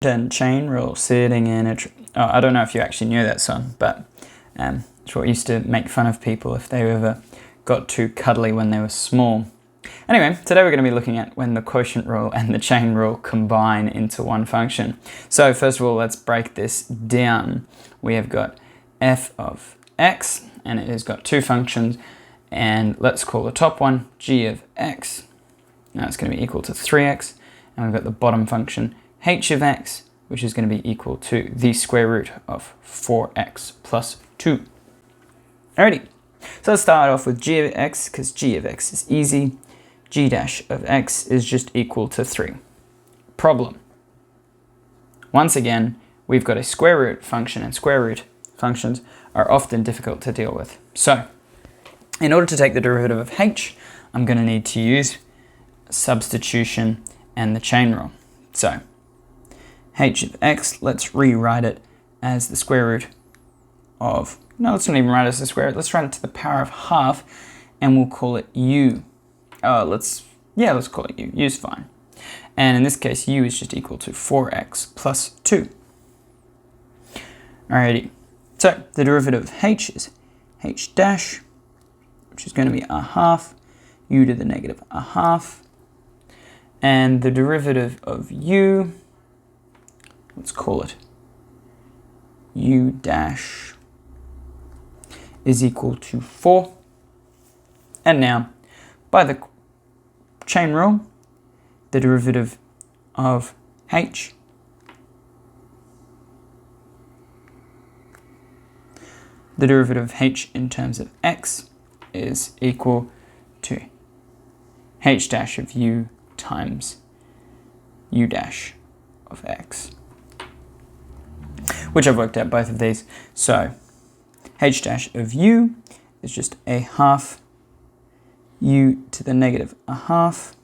and Chain Rule sitting in a... I don't know if you actually knew that song, but it's what used to make fun of people if they ever got too cuddly when they were small. Anyway, today we're going to be looking at when the quotient rule and the chain rule combine into one function. So first of all, let's break this down. We have got f of x, and it has got two functions, and let's call the top one g of x. Now it's going to be equal to 3x, and we've got the bottom function h of x, which is going to be equal to the square root of 4x plus 2. Alrighty, so let's start off with g of x, because g of x is easy. G dash of x is just equal to 3. Problem. Once again, we've got a square root function, and square root functions are often difficult to deal with. So, in order to take the derivative of h, I'm going to need to use substitution and the chain rule. So, h of x, let's rewrite it as the square root of... No, let's not even write it as the square root. Let's write it to the power of half, and we'll call it u. Let's call it u. U's fine. And in this case, u is just equal to 4x plus 2. Alrighty. So the derivative of h is h dash, which is going to be a half, u to the negative a half. And the derivative of u, let's call it u dash, is equal to 4. And now, by the chain rule, the derivative of h in terms of x is equal to h dash of u times u dash of x, which I've worked out both of these. So h dash of u is just a half u to the negative a half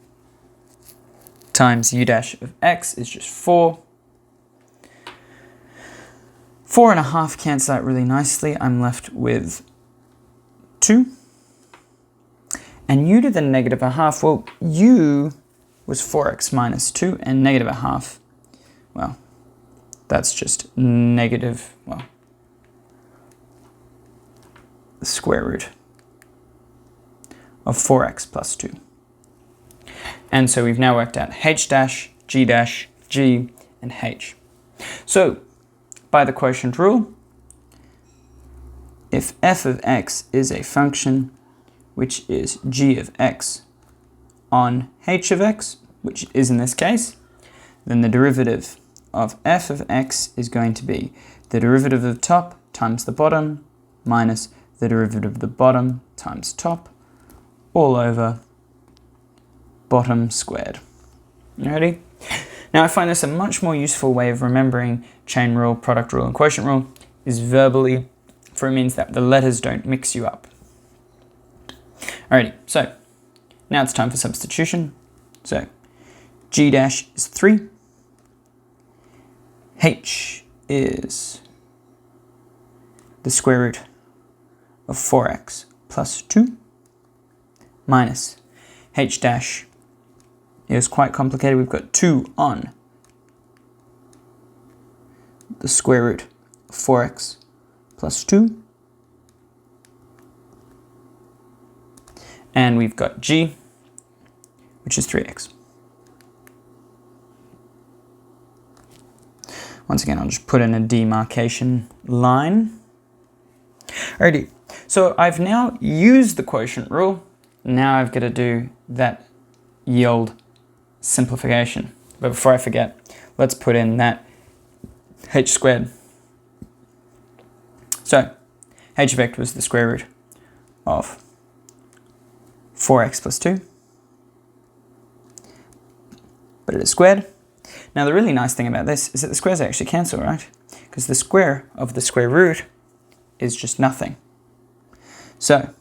times u dash of x is just 4. 4 and a half cancel out really nicely. I'm left with 2. And u to the negative a half, well, u was 4x minus 2, and negative a half, well, that's just negative, well, the square root of 4x plus 2. And so we've now worked out h dash, g, and h. So, by the quotient rule, if f of x is a function which is g of x on h of x, which is in this case, then the derivative of f of x is going to be the derivative of top times the bottom minus the derivative of the bottom times top, all over bottom squared. You ready? Now I find this a much more useful way of remembering chain rule, product rule, and quotient rule is verbally, for it means that the letters don't mix you up. Alrighty, so now it's time for substitution. So g dash is 3, h is the square root of 4x plus 2 minus h dash is quite complicated. We've got 2 on the square root of 4x plus 2. And we've got g, which is 3x. Once again, I'll just put in a demarcation line. Alrighty, so I've now used the quotient rule. Now I've got to do that yield simplification. But before I forget, let's put in that h squared. So h of x was the square root of 4x plus 2, but it is squared. Now the really nice thing about this is that the squares actually cancel, right? Because the square of the square root is just nothing. So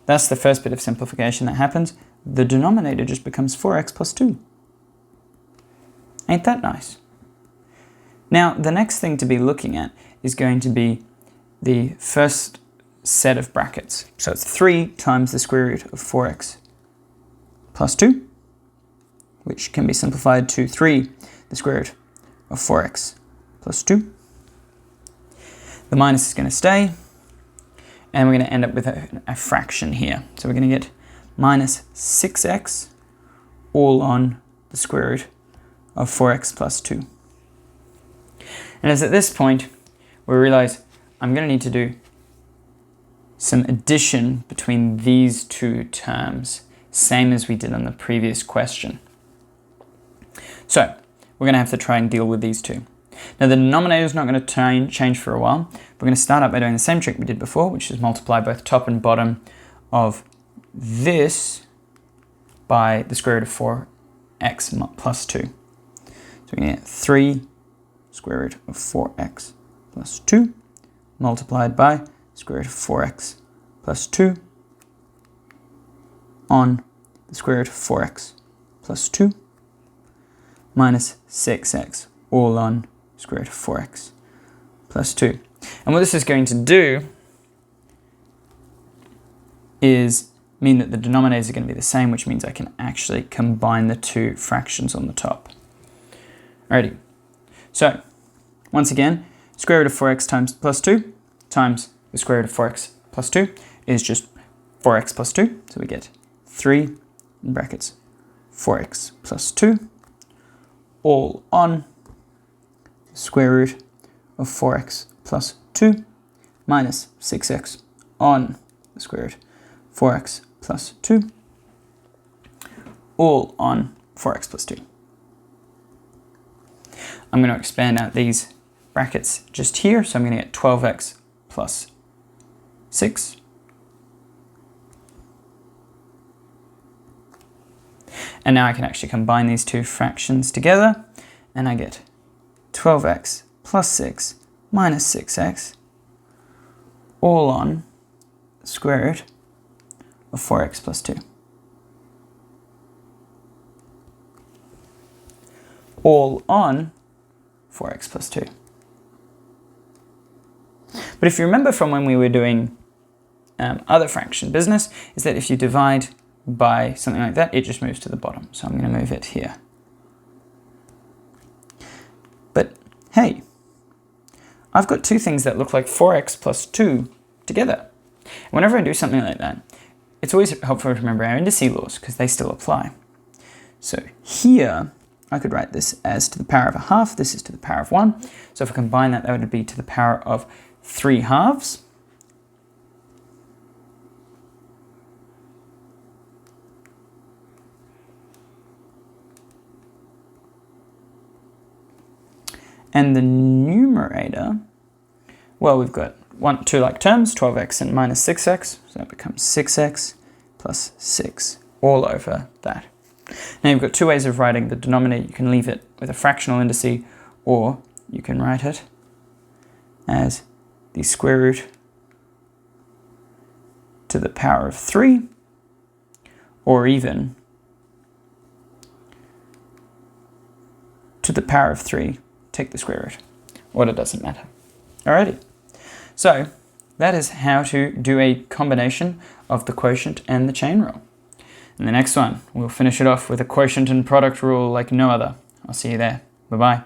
that's the first bit of simplification that happens. The denominator just becomes 4x plus 2. Ain't that nice? Now the next thing to be looking at is going to be the first set of brackets. So it's 3 times the square root of 4x plus 2, which can be simplified to 3 the square root of 4x plus 2. The minus is going to stay, and we're going to end up with a fraction here. So we're going to get minus 6x all on the square root of 4x plus 2. And it's at this point we realize I'm going to need to do some addition between these two terms, same as we did on the previous question. So we're going to have to try and deal with these two. Now the denominator is not going to change for a while. We're going to start up by doing the same trick we did before, which is multiply both top and bottom of this by the square root of 4x plus 2. So we're going to get 3 square root of 4x plus 2 multiplied by square root of 4x plus 2 on the square root of 4x plus 2 minus 6x all on square root of 4x plus 2. And what this is going to do is mean that the denominators are going to be the same, which means I can actually combine the two fractions on the top. Alrighty, so once again, square root of 4x times plus 2 times the square root of 4x plus 2 is just 4x plus 2. So we get 3 in brackets 4x plus 2 all on the square root of 4x plus 2 minus 6x on the square root of 4x plus 2 all on 4x plus 2. I'm going to expand out these brackets just here, so I'm going to get 12x plus 6 and now I can actually combine these two fractions together and I get 12x plus 6 minus 6x all on the square root of 4x plus 2. All on 4x plus 2. But if you remember from when we were doing other fraction business, is that if you divide by something like that, it just moves to the bottom. So I'm going to move it here. But hey, I've got two things that look like 4x plus 2 together. Whenever I do something like that, it's always helpful to remember our indices laws because they still apply. So here, I could write this as to the power of a half. This is to the power of 1. So if I combine that, that would be to the power of 3 halves. And the numerator, well, we've got two like terms, 12x and minus 6x. So that becomes 6x plus 6 all over that. Now you've got two ways of writing the denominator. You can leave it with a fractional indice, or you can write it as the square root to the power of 3, or even to the power of 3, take the square root, or it doesn't matter. Alrighty, so that is how to do a combination of the quotient and the chain rule. In the next one, we'll finish it off with a quotient and product rule like no other. I'll see you there. Bye-bye.